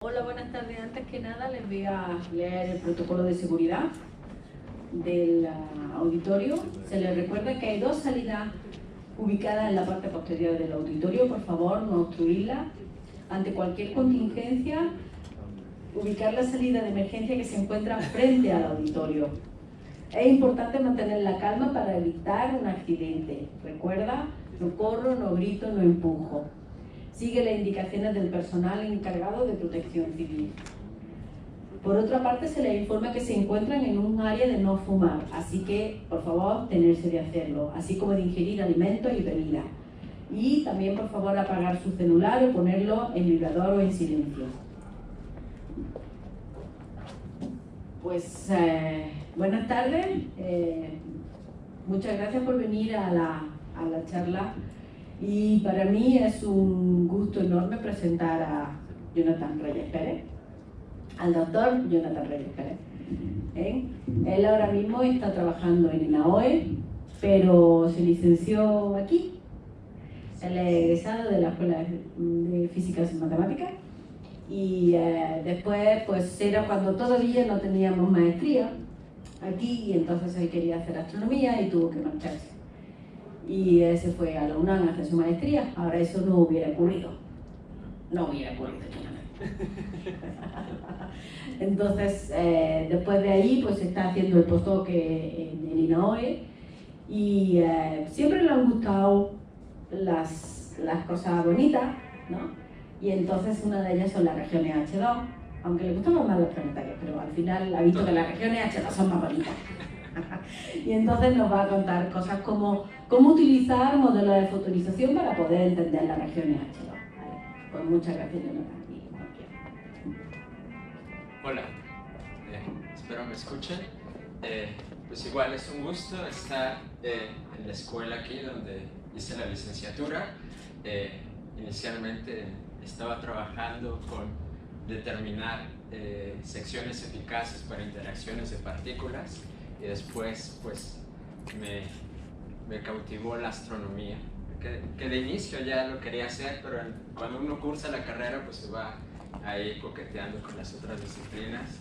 Hola, buenas tardes. Antes que nada les voy a leer el protocolo de seguridad del auditorio. Se les recuerda que hay dos salidas ubicadas en la parte posterior del auditorio. Por favor, no obstruirla. Ante cualquier contingencia, ubicar la salida de emergencia que se encuentra frente al auditorio. Es importante mantener la calma para evitar un accidente. Recuerda, no corro, no grito, no empujo. Sigue las indicaciones del personal encargado de protección civil. Por otra parte, se les informa que se encuentran en un área de no fumar, así que, por favor, abstenerse de hacerlo, así como de ingerir alimentos y bebidas. Y también, por favor, apagar su celular o ponerlo en vibrador o en silencio. Pues, buenas tardes. Muchas gracias por venir a la charla. Y para mí es un gusto enorme presentar a Jonathan Reyes Pérez, al doctor Jonathan Reyes Pérez. Él ahora mismo está trabajando en INAOE, pero se licenció aquí. Él es egresado de la Escuela de Físicas y Matemáticas y después pues era cuando todavía no teníamos maestría aquí y entonces él quería hacer astronomía y tuvo que marcharse. Y se fue a la UNAM a hacer su maestría. Ahora eso no hubiera ocurrido. No hubiera ocurrido. Entonces, después de ahí, pues está haciendo el postdoc en INAOE y siempre le han gustado las cosas bonitas, ¿no? Y entonces una de ellas son las regiones H2, aunque le gustaban más los planetarios, pero al final ha visto que las regiones H2 son más bonitas. Y entonces nos va a contar cosas como cómo utilizar modelos de fotonización para poder entender las regiones H2. ¿Vale? Pues muchas gracias, Jonathan. Hola, espero me escuchen. Pues igual es un gusto estar en la escuela aquí donde hice la licenciatura. Inicialmente estaba trabajando con determinar secciones eficaces para interacciones de partículas y después pues me cautivó la astronomía, que de inicio ya lo quería hacer, pero cuando uno cursa la carrera pues se va ahí coqueteando con las otras disciplinas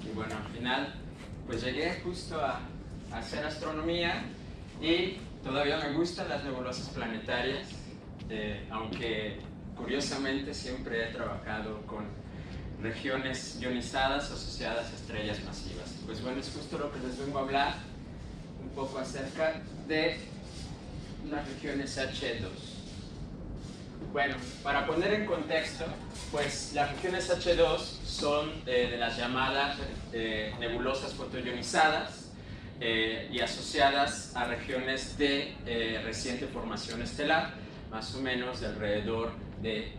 y bueno, al final pues llegué justo a hacer astronomía y todavía me gustan las nebulosas planetarias, aunque curiosamente siempre he trabajado con regiones ionizadas asociadas a estrellas masivas. Pues bueno, es justo lo que les vengo a hablar un poco acerca de las regiones H2. Bueno, para poner en contexto, pues las regiones H2 son de las llamadas nebulosas fotoionizadas y asociadas a regiones de reciente formación estelar, más o menos de alrededor de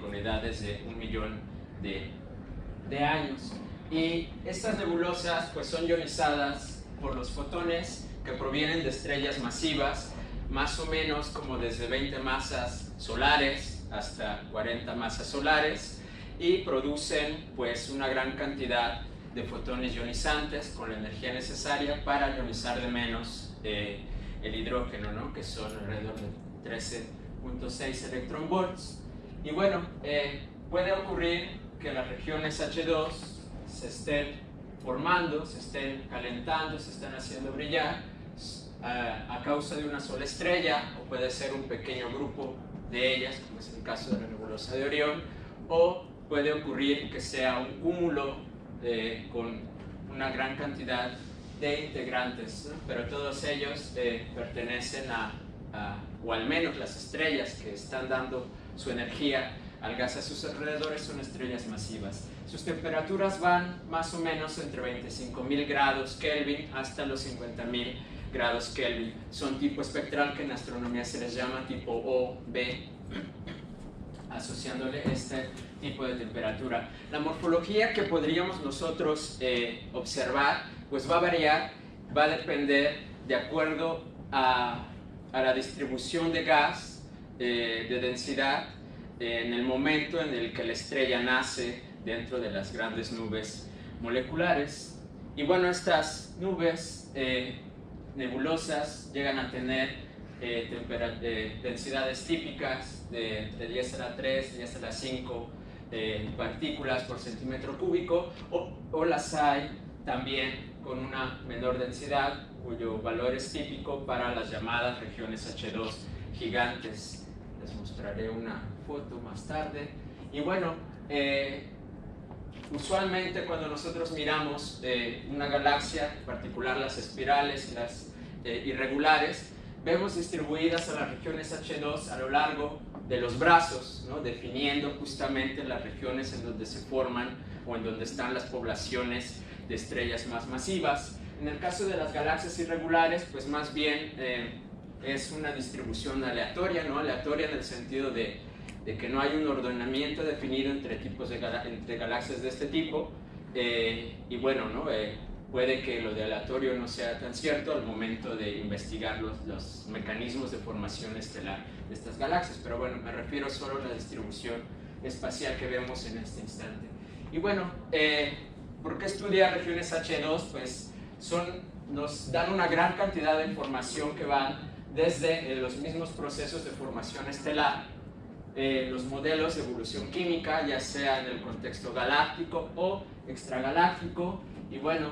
con edades de 1 millón de años. Y estas nebulosas pues son ionizadas por los fotones que provienen de estrellas masivas, más o menos como desde 20 masas solares hasta 40 masas solares, y producen pues una gran cantidad de fotones ionizantes con la energía necesaria para ionizar de menos el hidrógeno, ¿no? Que son alrededor de 13.6 electronvolts. Y bueno, puede ocurrir que las regiones H2 se estén formando, se estén calentando, se estén haciendo brillar a causa de una sola estrella, o puede ser un pequeño grupo de ellas, como es el caso de la nebulosa de Orión, o puede ocurrir que sea un cúmulo con una gran cantidad de integrantes, ¿no? Pero todos ellos pertenecen o al menos las estrellas que están dando su energía al gas a sus alrededores son estrellas masivas. Sus temperaturas van más o menos entre 25.000 grados Kelvin hasta los 50.000 grados Kelvin. Son tipo espectral, que en astronomía se les llama tipo O, B, asociándole este tipo de temperatura. La morfología que podríamos nosotros observar pues va a variar, va a depender de acuerdo a la distribución de gas, de densidad, en el momento en el que la estrella nace dentro de las grandes nubes moleculares. Y bueno, estas nubes nebulosas llegan a tener densidades típicas de 10 a la 3, 10 a la 5 partículas por centímetro cúbico, o las hay también con una menor densidad, cuyo valor es típico para las llamadas regiones H2 gigantes. Les mostraré una foto más tarde. Y bueno, usualmente cuando nosotros miramos una galaxia, en particular las espirales y las irregulares, vemos distribuidas a las regiones H2 a lo largo de los brazos, ¿no? Definiendo justamente las regiones en donde se forman o en donde están las poblaciones de estrellas más masivas. En el caso de las galaxias irregulares, pues más bien es una distribución aleatoria, ¿no? Aleatoria en el sentido de que no hay un ordenamiento definido entre tipos entre galaxias de este tipo, y bueno, ¿no? Puede que lo de aleatorio no sea tan cierto al momento de investigar los mecanismos de formación estelar de estas galaxias, pero bueno, me refiero solo a la distribución espacial que vemos en este instante. Y bueno, ¿por qué estudiar regiones H2? Pues nos dan una gran cantidad de información que van desde los mismos procesos de formación estelar, los modelos de evolución química, ya sea en el contexto galáctico o extragaláctico, y bueno,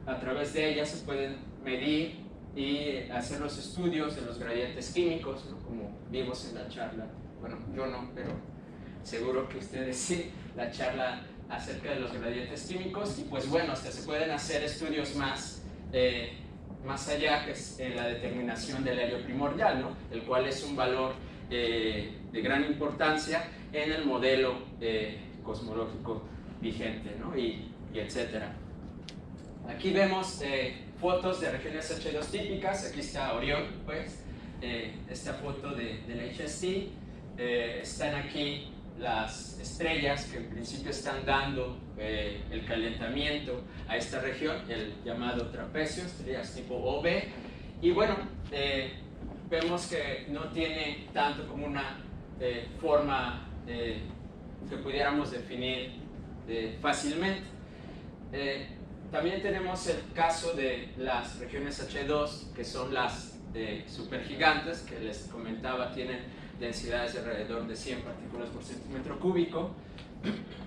a través de ellas se pueden medir y hacer los estudios de los gradientes químicos, ¿no? Como vimos en la charla, bueno, yo no, pero seguro que ustedes sí, la charla acerca de los gradientes químicos, y pues bueno, hasta se pueden hacer estudios más allá, que es la determinación del helio primordial, ¿no? El cual es un valor de gran importancia en el modelo cosmológico vigente, ¿no? y etcétera. Aquí vemos fotos de regiones H2 típicas. Aquí está Orión, pues, esta foto del HST. Están aquí las estrellas que en principio están dando el calentamiento a esta región, el llamado trapecio, estrellas tipo OB. Y bueno, vemos que no tiene tanto como una forma que pudiéramos definir fácilmente. También tenemos el caso de las regiones H2, que son las supergigantes, que les comentaba, tienen densidades de alrededor de 100 partículas por centímetro cúbico,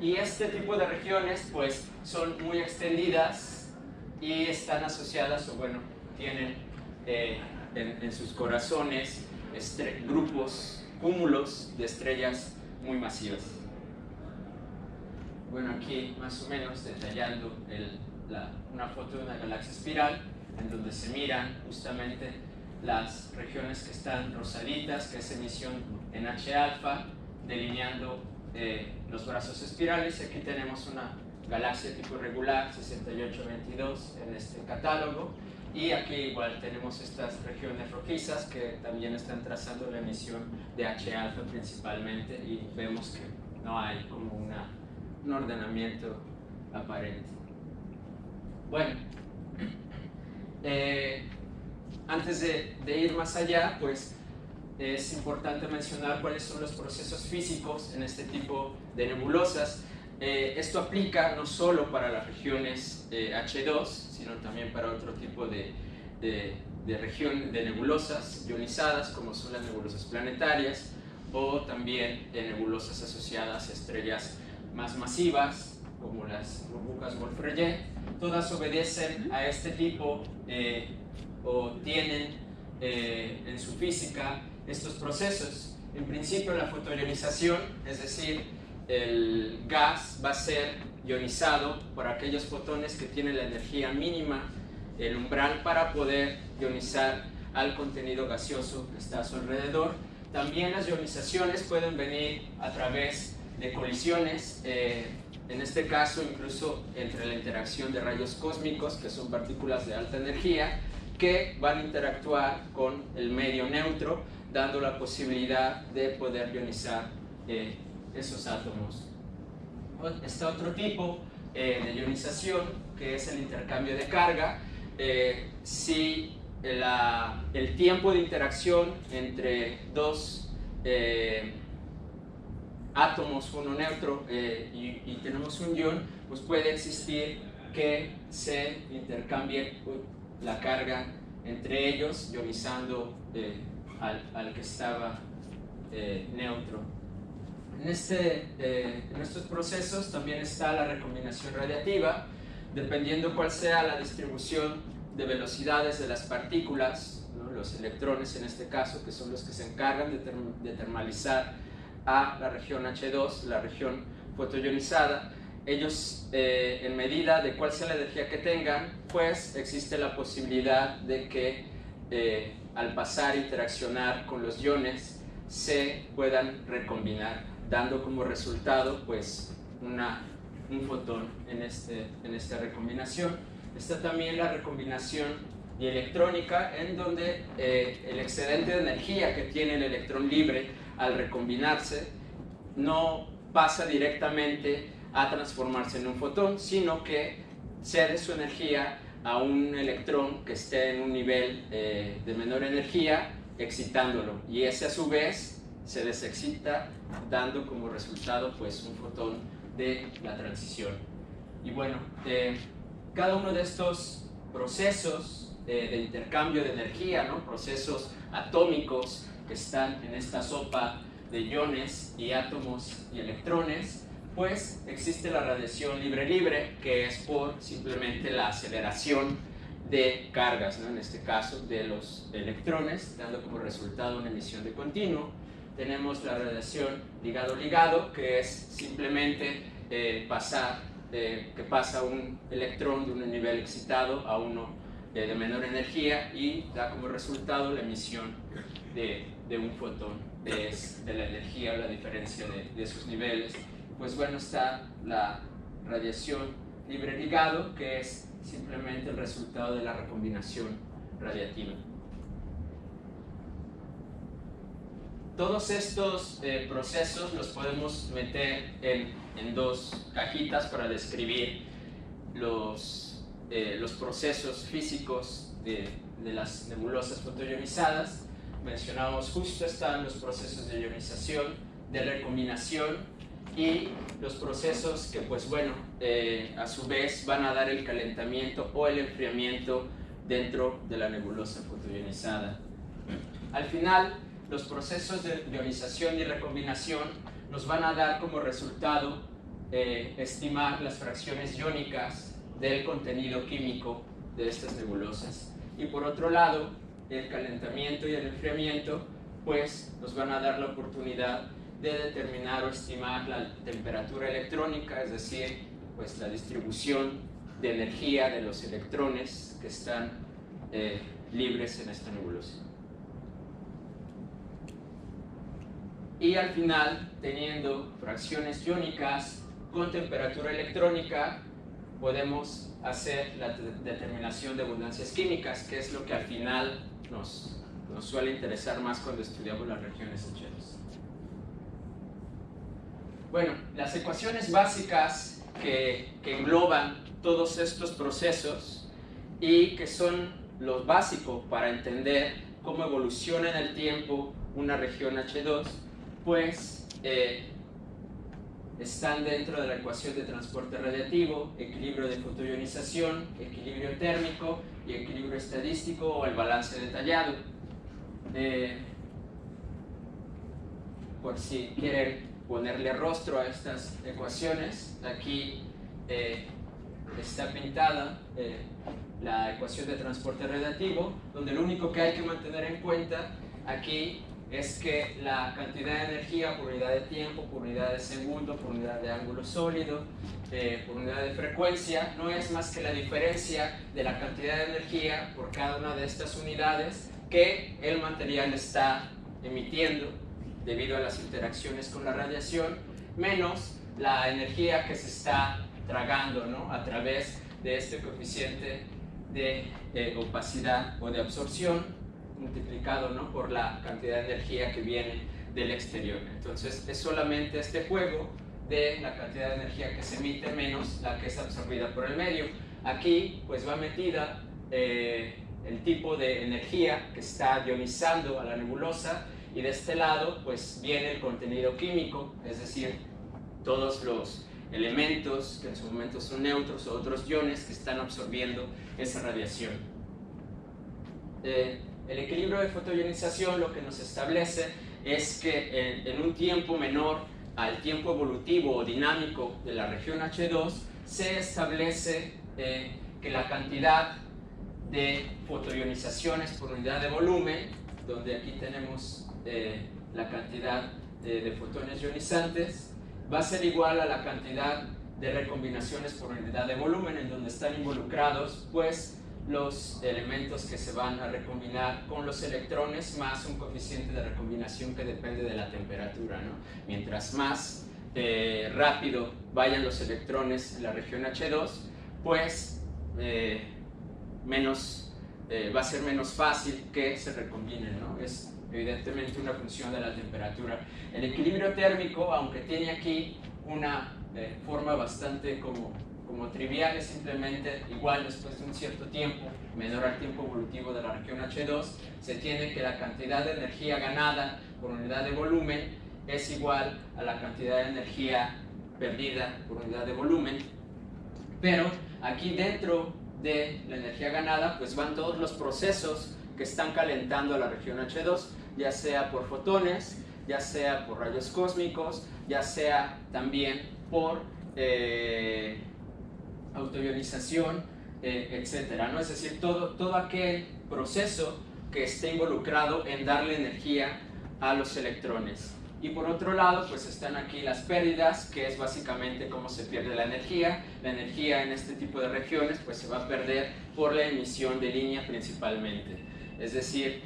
y este tipo de regiones pues son muy extendidas y están asociadas, o bueno, tienen en sus corazones grupos, cúmulos de estrellas muy masivas. Bueno, aquí más o menos detallando una foto de una galaxia espiral, en donde se miran justamente las regiones que están rosaditas, que es emisión en H-alfa, delineando los brazos espirales. Aquí tenemos una galaxia tipo irregular, 6822, en este catálogo, y aquí igual tenemos estas regiones rojizas que también están trazando la emisión de H-alfa principalmente, y vemos que no hay como un ordenamiento aparente. Bueno, antes de ir más allá, pues es importante mencionar cuáles son los procesos físicos en este tipo de nebulosas. Esto aplica no solo para las regiones H2, sino también para otro tipo de nebulosas ionizadas, como son las nebulosas planetarias, o también nebulosas asociadas a estrellas más masivas, como las burbujas Wolf-Rayet. Todas obedecen a este tipo o tienen en su física estos procesos. En principio, la fotoionización, es decir, el gas va a ser ionizado por aquellos fotones que tienen la energía mínima, el umbral para poder ionizar al contenido gaseoso que está a su alrededor. También las ionizaciones pueden venir a través de colisiones, en este caso incluso entre la interacción de rayos cósmicos, que son partículas de alta energía, que van a interactuar con el medio neutro, dando la posibilidad de poder ionizar esos átomos. Está otro tipo de ionización, que es el intercambio de carga. Si el tiempo de interacción entre dos átomos, uno neutro y tenemos un ion, pues puede existir que se intercambie la carga entre ellos, ionizando al que estaba neutro. En estos procesos también está la recombinación radiativa, dependiendo cuál sea la distribución de velocidades de las partículas, ¿no? Los electrones en este caso, que son los que se encargan de termalizar a la región H2, la región fotoionizada. Ellos, en medida de cuál sea la energía que tengan, pues existe la posibilidad de que al pasar a interaccionar con los iones se puedan recombinar, dando como resultado pues un fotón en esta recombinación. Está también la recombinación dielectrónica, en donde el excedente de energía que tiene el electrón libre al recombinarse no pasa directamente a transformarse en un fotón, sino que cede su energía a un electrón que esté en un nivel de menor energía, excitándolo, y ese a su vez se desexcita, dando como resultado pues un fotón de la transición. Y bueno, cada uno de estos procesos de intercambio de energía, ¿no? Procesos atómicos que están en esta sopa de iones y átomos y electrones, pues existe la radiación libre-libre, que es por simplemente la aceleración de cargas, ¿no? En este caso de los electrones, dando como resultado una emisión de continuo. Tenemos la radiación ligado-ligado, que es simplemente que pasa un electrón de un nivel excitado a uno de menor energía, y da como resultado la emisión de un fotón, de la energía o la diferencia de sus niveles. Pues bueno, está la radiación libre-ligado, que es simplemente el resultado de la recombinación radiativa. Todos estos procesos los podemos meter en dos cajitas para describir los procesos físicos de las nebulosas fotoionizadas. Mencionamos justo están los procesos de ionización, de recombinación, y los procesos que pues bueno, a su vez van a dar el calentamiento o el enfriamiento dentro de la nebulosa fotoionizada. Al final, los procesos de ionización y recombinación nos van a dar como resultado estimar las fracciones iónicas del contenido químico de estas nebulosas. Y por otro lado, el calentamiento y el enfriamiento pues nos van a dar la oportunidad de determinar o estimar la temperatura electrónica, es decir, pues la distribución de energía de los electrones que están libres en esta nebulosa. Y al final, teniendo fracciones iónicas con temperatura electrónica, podemos hacer la determinación de abundancias químicas, que es lo que al final nos suele interesar más cuando estudiamos las regiones H2. Bueno, las ecuaciones básicas que engloban todos estos procesos y que son lo básico para entender cómo evoluciona en el tiempo una región H2, pues están dentro de la ecuación de transporte radiativo, equilibrio de fotoionización, equilibrio térmico y equilibrio estadístico o el balance detallado. Por si quieren ponerle rostro a estas ecuaciones, aquí está pintada la ecuación de transporte radiativo, donde lo único que hay que mantener en cuenta aquí es que la cantidad de energía por unidad de tiempo, por unidad de segundo, por unidad de ángulo sólido, por unidad de frecuencia, no es más que la diferencia de la cantidad de energía por cada una de estas unidades que el material está emitiendo debido a las interacciones con la radiación, menos la energía que se está tragando, ¿no? A través de este coeficiente de opacidad o de absorción, multiplicado, ¿no? Por la cantidad de energía que viene del exterior. Entonces es solamente este juego de la cantidad de energía que se emite menos la que es absorbida por el medio. Aquí pues va metida el tipo de energía que está ionizando a la nebulosa, y de este lado pues viene el contenido químico, es decir, todos los elementos que en su momento son neutros o otros iones que están absorbiendo esa radiación. El equilibrio de fotoionización lo que nos establece es que en un tiempo menor al tiempo evolutivo o dinámico de la región H2, se establece que la cantidad de fotoionizaciones por unidad de volumen, donde aquí tenemos la cantidad de fotones ionizantes, va a ser igual a la cantidad de recombinaciones por unidad de volumen, en donde están involucrados pues los elementos que se van a recombinar con los electrones más un coeficiente de recombinación que depende de la temperatura, ¿no? Mientras más rápido vayan los electrones en la región H2, pues va a ser menos fácil que se recombinen, ¿no? Es evidentemente una función de la temperatura. El equilibrio térmico, aunque tiene aquí una forma bastante como trivial, es simplemente igual después de un cierto tiempo, menor al tiempo evolutivo de la región H2, se tiene que la cantidad de energía ganada por unidad de volumen es igual a la cantidad de energía perdida por unidad de volumen, pero aquí dentro de la energía ganada pues van todos los procesos que están calentando a la región H2, ya sea por fotones, ya sea por rayos cósmicos, ya sea también por autoionización, etcétera, ¿no? Es decir, todo aquel proceso que esté involucrado en darle energía a los electrones. Y por otro lado, pues están aquí las pérdidas, que es básicamente cómo se pierde la energía. La energía en este tipo de regiones pues se va a perder por la emisión de línea principalmente. Es decir,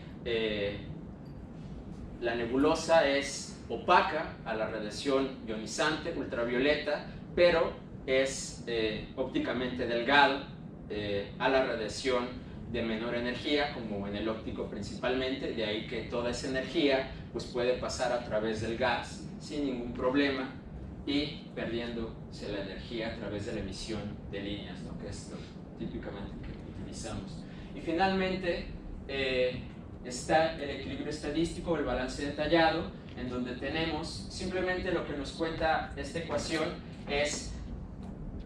la nebulosa es opaca a la radiación ionizante ultravioleta, pero es ópticamente delgado a la radiación de menor energía, como en el óptico principalmente, de ahí que toda esa energía pues puede pasar a través del gas sin ningún problema y perdiéndose la energía a través de la emisión de líneas, ¿no? Que es lo típicamente que utilizamos. Y finalmente está el equilibrio estadístico, el balance detallado, en donde tenemos simplemente lo que nos cuenta esta ecuación es,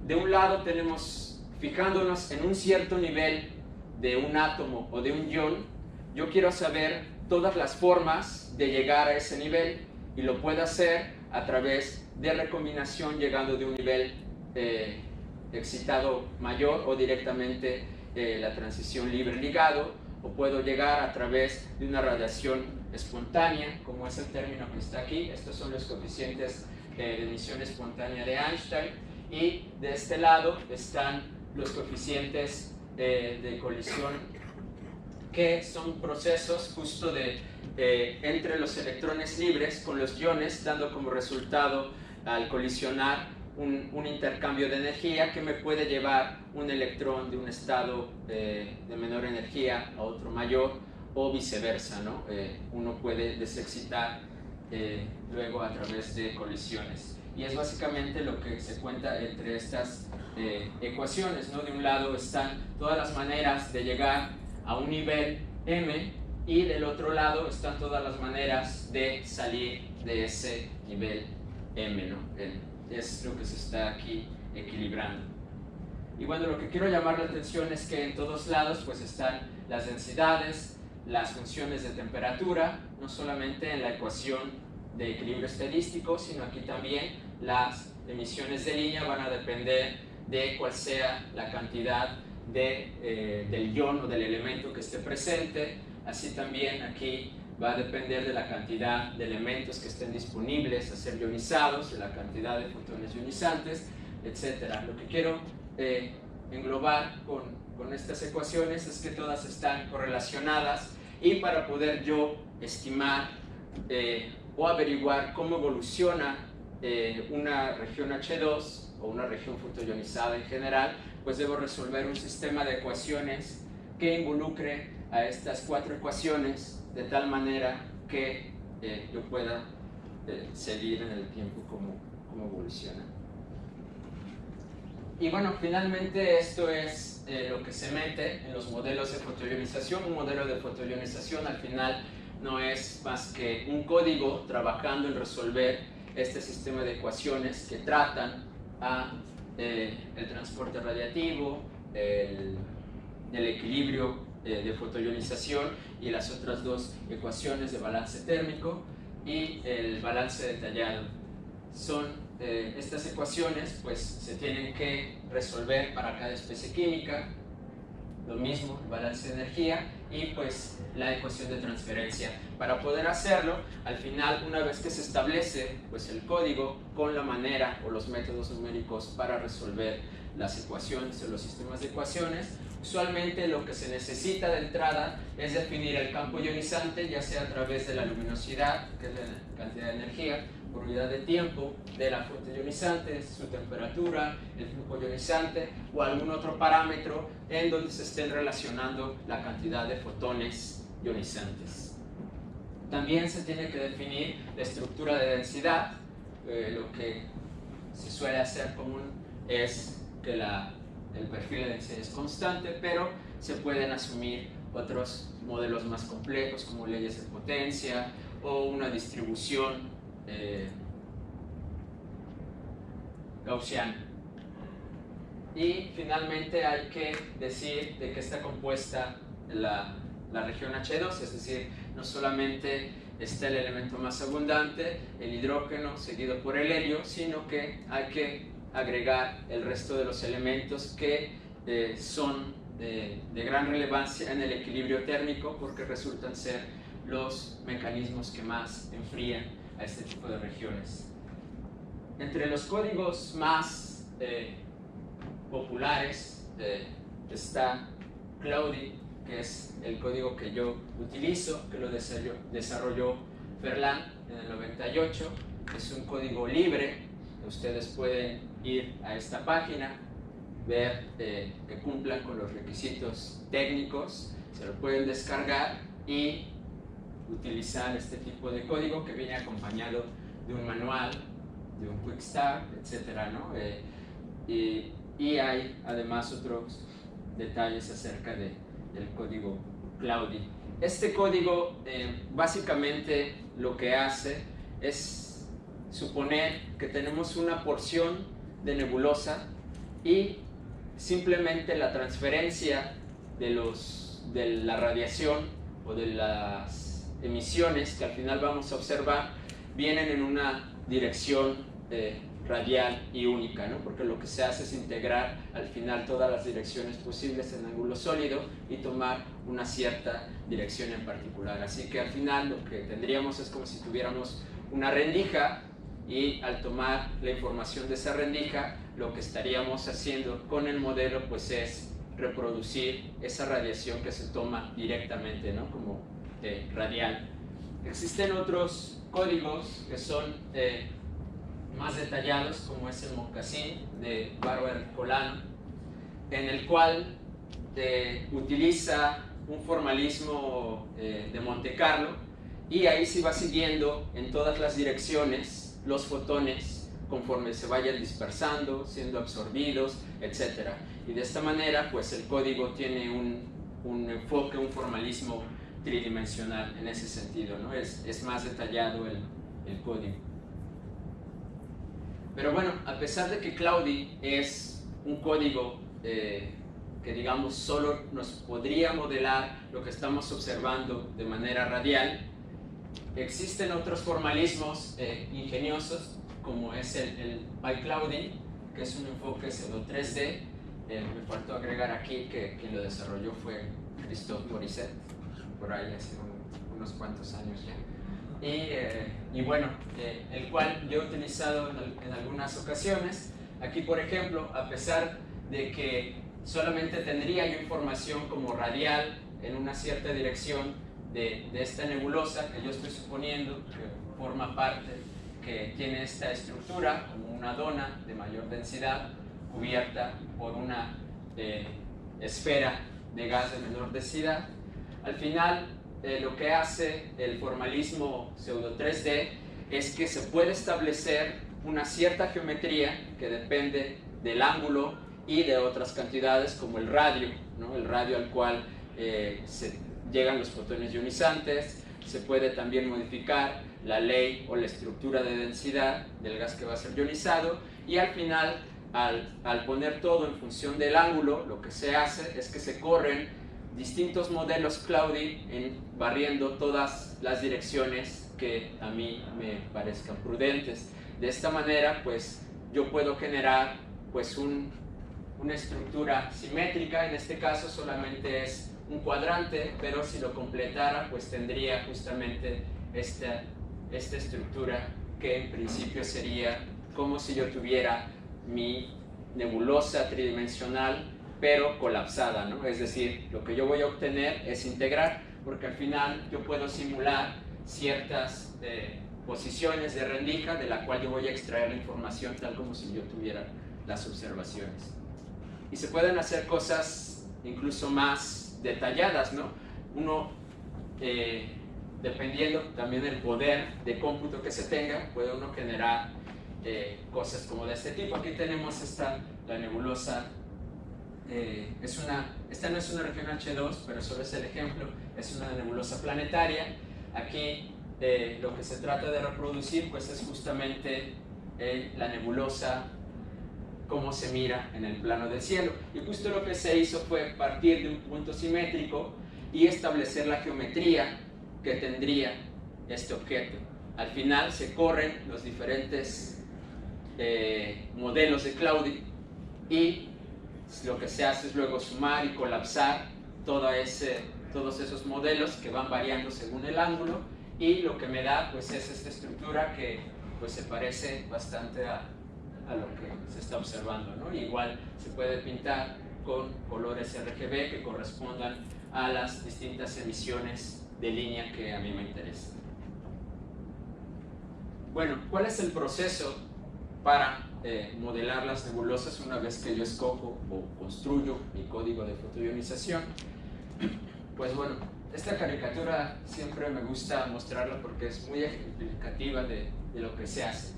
de un lado tenemos, fijándonos en un cierto nivel de un átomo o de un ion, yo quiero saber todas las formas de llegar a ese nivel y lo puedo hacer a través de recombinación llegando de un nivel excitado mayor o directamente la transición libre ligado, o puedo llegar a través de una radiación espontánea, como es el término que está aquí. Estos son los coeficientes de emisión espontánea de Einstein, y de este lado están los coeficientes de colisión, que son procesos justo entre los electrones libres con los iones, dando como resultado al colisionar un intercambio de energía que me puede llevar un electrón de un estado de menor energía a otro mayor, o viceversa, ¿no? Uno puede desexcitar luego a través de colisiones. Y es básicamente lo que se cuenta entre estas ecuaciones, ¿no? De un lado están todas las maneras de llegar a un nivel M, y del otro lado están todas las maneras de salir de ese nivel M, ¿no? Es lo que se está aquí equilibrando. Y bueno, lo que quiero llamar la atención es que en todos lados pues están las densidades, las funciones de temperatura, no solamente en la ecuación de equilibrio estadístico, sino aquí también las emisiones de línea van a depender de cuál sea la cantidad del ion o del elemento que esté presente. Así también aquí va a depender de la cantidad de elementos que estén disponibles a ser ionizados, de la cantidad de fotones ionizantes, etc. Lo que quiero englobar con estas ecuaciones es que todas están correlacionadas, y para poder yo estimar o averiguar cómo evoluciona una región H2 o una región fotoionizada en general, pues debo resolver un sistema de ecuaciones que involucre a estas cuatro ecuaciones de tal manera que yo pueda seguir en el tiempo cómo evoluciona. Y bueno, finalmente esto es lo que se mete en los modelos de fotoionización. Un modelo de fotoionización al final no es más que un código trabajando en resolver este sistema de ecuaciones que tratan el transporte radiativo, el equilibrio de fotoionización y las otras dos ecuaciones de balance térmico y el balance detallado. estas ecuaciones pues se tienen que resolver para cada especie química, lo mismo, el balance de energía y pues la ecuación de transferencia. Para poder hacerlo, al final, una vez que se establece pues el código con la manera o los métodos numéricos para resolver las ecuaciones o los sistemas de ecuaciones, usualmente lo que se necesita de entrada es definir el campo ionizante, ya sea a través de la luminosidad, que es la cantidad de energía, por unidad de tiempo de la fuente ionizante, su temperatura, el flujo ionizante o algún otro parámetro en donde se estén relacionando la cantidad de fotones ionizantes. También se tiene que definir la estructura de densidad. Lo que se suele hacer común es que el perfil de densidad es constante, pero se pueden asumir otros modelos más complejos como leyes de potencia o una distribución gaussiana. Y finalmente hay que decir de qué está compuesta la región H2, es decir, no solamente está el elemento más abundante, el hidrógeno seguido por el helio, sino que hay que agregar el resto de los elementos que son de gran relevancia en el equilibrio térmico, porque resultan ser los mecanismos que más enfrían a este tipo de regiones. Entre los códigos más populares está Claudi, que es el código que yo utilizo, que lo desarrolló Ferland en el 98. Es un código libre. Ustedes pueden ir a esta página, ver que cumplan con los requisitos técnicos, se lo pueden descargar y utilizar este tipo de código que viene acompañado de un manual, de un quick start, etcétera, ¿no? Y hay además otros detalles acerca del código Claudi. Este código básicamente lo que hace es suponer que tenemos una porción de nebulosa y simplemente la transferencia de la radiación o de las emisiones que al final vamos a observar vienen en una dirección radial y única, ¿no? Porque lo que se hace es integrar al final todas las direcciones posibles en ángulo sólido y tomar una cierta dirección en particular. Así que al final lo que tendríamos es como si tuviéramos una rendija y al tomar la información de esa rendija, lo que estaríamos haciendo con el modelo pues es reproducir esa radiación que se toma directamente, ¿no? Como radial. Existen otros códigos que son más detallados, como es el mocasín de Barber-Colano, en el cual utiliza un formalismo de Monte Carlo y ahí se va siguiendo en todas las direcciones los fotones conforme se vayan dispersando, siendo absorbidos, etc. Y de esta manera pues el código tiene un enfoque, un formalismo tridimensional en ese sentido, ¿no? Es más detallado el código. Pero bueno, a pesar de que Claudi es un código que digamos solo nos podría modelar lo que estamos observando de manera radial, existen otros formalismos ingeniosos como es el PyClouding, que es un enfoque pseudo 3D. Me faltó agregar aquí que quien lo desarrolló fue Christophe Morizet, por ahí hace unos cuantos años ya. Y bueno, el cual yo he utilizado en algunas ocasiones. Aquí, por ejemplo, a pesar de que solamente tendría yo información como radial en una cierta dirección de esta nebulosa que yo estoy suponiendo que forma parte, que tiene esta estructura como una dona de mayor densidad cubierta por una esfera de gas de menor densidad. Al final, lo que hace el formalismo pseudo 3D es que se puede establecer una cierta geometría que depende del ángulo y de otras cantidades como el radio, ¿no? El radio al cual se llegan los fotones ionizantes. Se puede también modificar la ley o la estructura de densidad del gas que va a ser ionizado, y al final, al poner todo en función del ángulo, lo que se hace es que se corren distintos modelos Claudi barriendo todas las direcciones que a mí me parezcan prudentes. De esta manera, pues, yo puedo generar pues una estructura simétrica. En este caso solamente es un cuadrante, pero si lo completara, pues tendría justamente esta estructura que en principio sería como si yo tuviera mi nebulosa tridimensional, pero colapsada, ¿no? Es decir, lo que yo voy a obtener es integrar, porque al final yo puedo simular ciertas posiciones de rendija de la cual yo voy a extraer la información tal como si yo tuviera las observaciones. Y se pueden hacer cosas incluso más detalladas, ¿no? Uno, dependiendo también del poder de cómputo que se tenga, puede uno generar cosas como de este tipo. Aquí tenemos la nebulosa, esta no es una región H2, pero solo es el ejemplo, es una nebulosa planetaria. Aquí lo que se trata de reproducir pues es justamente la nebulosa cómo se mira en el plano del cielo, y justo lo que se hizo fue partir de un punto simétrico y establecer la geometría que tendría este objeto. Al final se corren los diferentes modelos de Claude, y lo que se hace es luego sumar y colapsar todos esos modelos que van variando según el ángulo, y lo que me da pues es esta estructura que pues se parece bastante a lo que se está observando, ¿no? Igual se puede pintar con colores RGB que correspondan a las distintas emisiones de línea que a mí me interesan. Bueno, ¿cuál es el proceso para modelar las nebulosas una vez que yo escojo o construyo mi código de fotoionización? Pues bueno, esta caricatura siempre me gusta mostrarla porque es muy ejemplificativa de lo que se hace.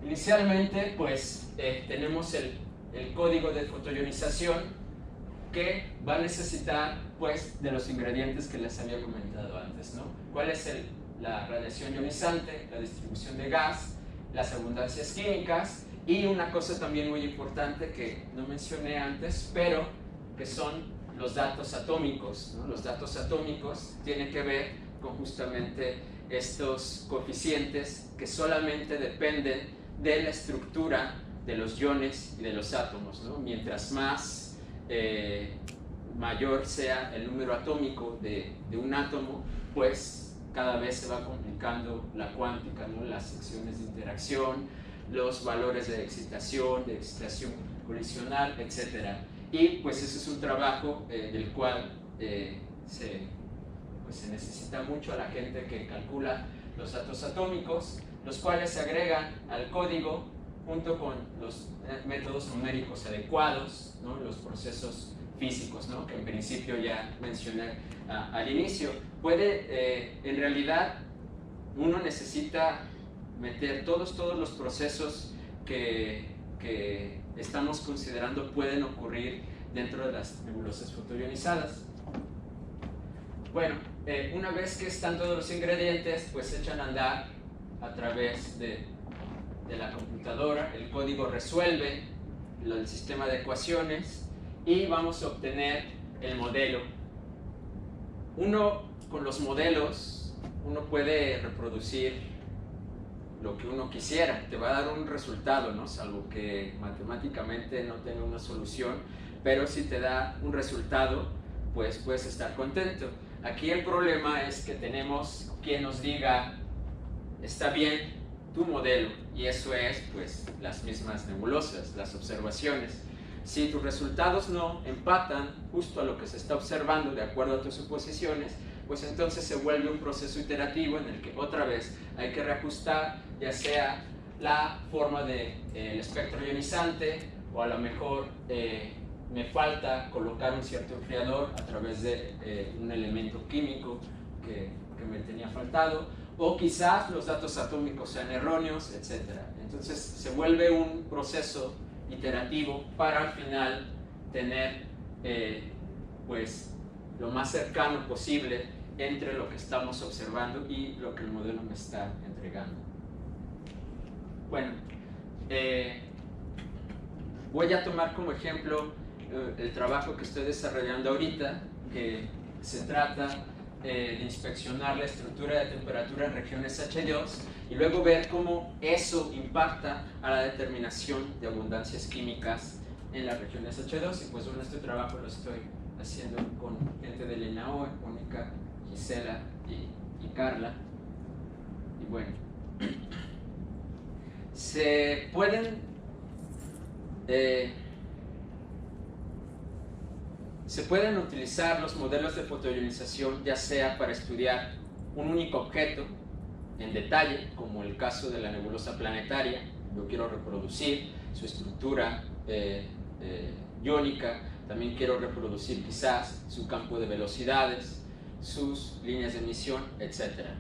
Inicialmente, pues, tenemos el código de fotoionización que va a necesitar, pues, de los ingredientes que les había comentado antes, ¿no? ¿Cuál es la radiación ionizante, la distribución de gas, las abundancias químicas y una cosa también muy importante que no mencioné antes, pero que son los datos atómicos, ¿no? Los datos atómicos tienen que ver con justamente estos coeficientes que solamente dependen de la estructura de los iones y de los átomos, ¿no? Mientras más mayor sea el número atómico de un átomo, pues cada vez se va complicando la cuántica, ¿no? Las secciones de interacción, los valores de excitación colisional, etc. Y pues ese es un trabajo del cual se necesita mucho a la gente que calcula los datos atómicos, los cuales se agregan al código junto con los métodos numéricos adecuados, ¿no? Los procesos físicos, ¿no? Que en principio ya mencioné al inicio. En realidad uno necesita meter todos los procesos que estamos considerando pueden ocurrir dentro de las nebulosas fotoionizadas. Bueno, una vez que están todos los ingredientes, pues se echan a andar a través de la computadora, el código resuelve el sistema de ecuaciones y vamos a obtener el modelo. Con los modelos, uno puede reproducir lo que uno quisiera, te va a dar un resultado, ¿no? Salvo que matemáticamente no tenga una solución, pero si te da un resultado, pues puedes estar contento. Aquí el problema es que tenemos quien nos diga, está bien tu modelo, y eso es pues las mismas nebulosas, las observaciones. Si tus resultados no empatan justo a lo que se está observando de acuerdo a tus suposiciones, pues entonces se vuelve un proceso iterativo en el que otra vez hay que reajustar, ya sea la forma del espectro ionizante, o a lo mejor me falta colocar un cierto enfriador a través de un elemento químico que me tenía faltado, o quizás los datos atómicos sean erróneos, etc. Entonces se vuelve un proceso iterativo para al final tener pues lo más cercano posible entre lo que estamos observando y lo que el modelo me está entregando. Bueno, voy a tomar como ejemplo el trabajo que estoy desarrollando ahorita, que se trata de inspeccionar la estructura de temperatura en regiones H2 y luego ver cómo eso impacta a la determinación de abundancias químicas en las regiones H2. Y pues bueno, este trabajo lo estoy haciendo con gente del INAOE, Mónica, Gisela y Carla. Y bueno, se pueden utilizar los modelos de fotoionización ya sea para estudiar un único objeto en detalle, como el caso de la nebulosa planetaria. Yo quiero reproducir su estructura iónica, también quiero reproducir quizás su campo de velocidades, sus líneas de emisión, etc.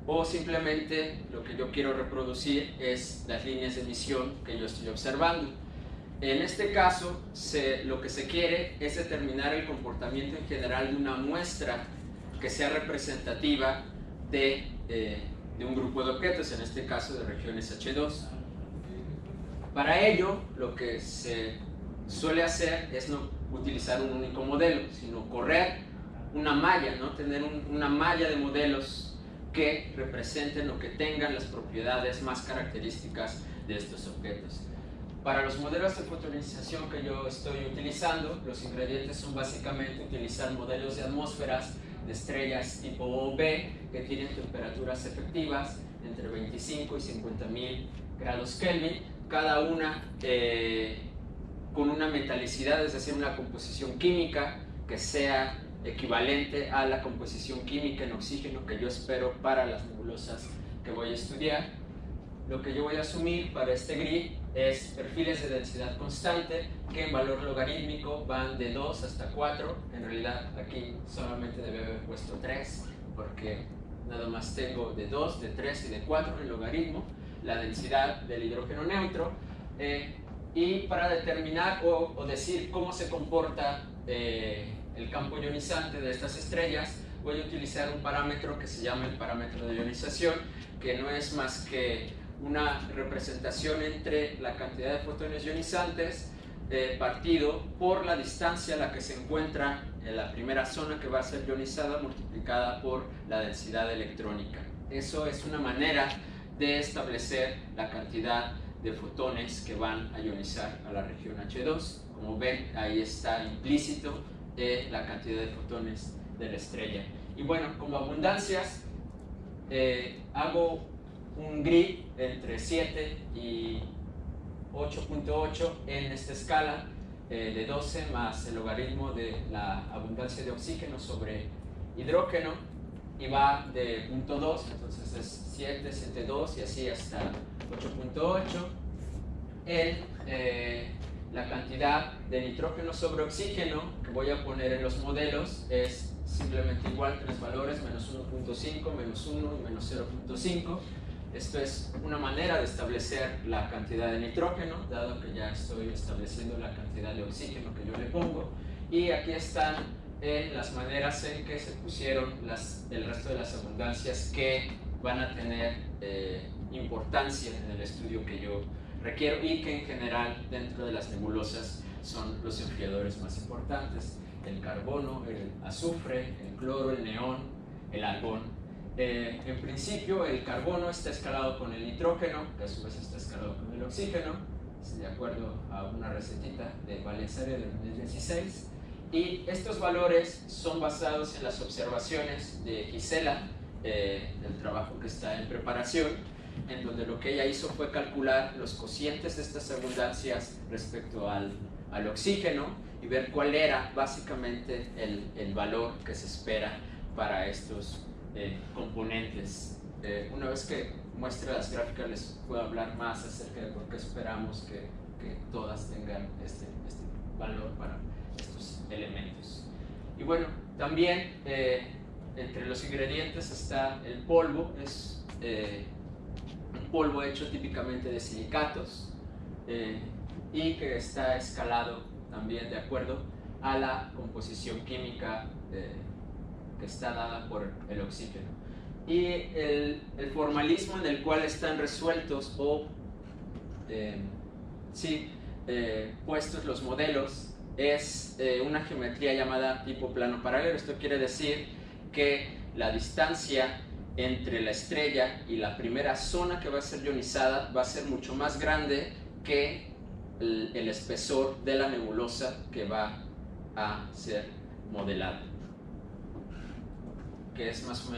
O simplemente lo que yo quiero reproducir es las líneas de emisión que yo estoy observando. En este caso, lo que se quiere es determinar el comportamiento en general de una muestra que sea representativa de un grupo de objetos, en este caso de regiones H2. Para ello, lo que se suele hacer es no utilizar un único modelo, sino correr una malla, ¿no? Tener una malla de modelos que representen o que tengan las propiedades más características de estos objetos. Para los modelos de fotoionización que yo estoy utilizando, los ingredientes son básicamente utilizar modelos de atmósferas de estrellas tipo O B que tienen temperaturas efectivas entre 25 y 50.000 grados Kelvin, cada una con una metalicidad, es decir, una composición química que sea equivalente a la composición química en oxígeno que yo espero para las nebulosas que voy a estudiar. Lo que yo voy a asumir para este grid es perfiles de densidad constante que en valor logarítmico van de 2 hasta 4. En realidad aquí solamente debe haber puesto 3 porque nada más tengo de 2, de 3 y de 4 en logaritmo, la densidad del hidrógeno neutro. Y para determinar o decir cómo se comporta el campo ionizante de estas estrellas, voy a utilizar un parámetro que se llama el parámetro de ionización, que no es más que una representación entre la cantidad de fotones ionizantes partido por la distancia a la que se encuentra en la primera zona que va a ser ionizada multiplicada por la densidad electrónica. Eso es una manera de establecer la cantidad de fotones que van a ionizar a la región H2. Como ven, ahí está implícito la cantidad de fotones de la estrella. Y bueno, como abundancias, hago un grid entre 7 y 8.8 en esta escala de 12 más el logaritmo de la abundancia de oxígeno sobre hidrógeno, y va de 0.2, entonces es 7, 7.2 y así hasta 8.8. La cantidad de nitrógeno sobre oxígeno que voy a poner en los modelos es simplemente igual, tres valores, menos 1.5, menos 1 y menos 0.5. Esto es una manera de establecer la cantidad de nitrógeno, dado que ya estoy estableciendo la cantidad de oxígeno que yo le pongo. Y aquí están las maneras en que se pusieron el resto de las abundancias que van a tener importancia en el estudio que yo requiero y que en general dentro de las nebulosas son los enfriadores más importantes: el carbono, el azufre, el cloro, el neón, el argón. En principio el carbono está escalado con el nitrógeno, que a su vez está escalado con el oxígeno, de acuerdo a una recetita de Valesaria del 2016, y estos valores son basados en las observaciones de Gisela, del trabajo que está en preparación, en donde lo que ella hizo fue calcular los cocientes de estas abundancias respecto al oxígeno y ver cuál era básicamente el valor que se espera para estos componentes. Una vez que muestre las gráficas les puedo hablar más acerca de por qué esperamos que todas tengan este valor para estos elementos. Y bueno, también entre los ingredientes está el polvo. Es un polvo hecho típicamente de silicatos y que está escalado también de acuerdo a la composición química que está dada por el oxígeno. Y el formalismo en el cual están resueltos o puestos los modelos es una geometría llamada tipo plano paralelo. Esto quiere decir que la distancia entre la estrella y la primera zona que va a ser ionizada va a ser mucho más grande que el espesor de la nebulosa que va a ser modelada, que es más o menos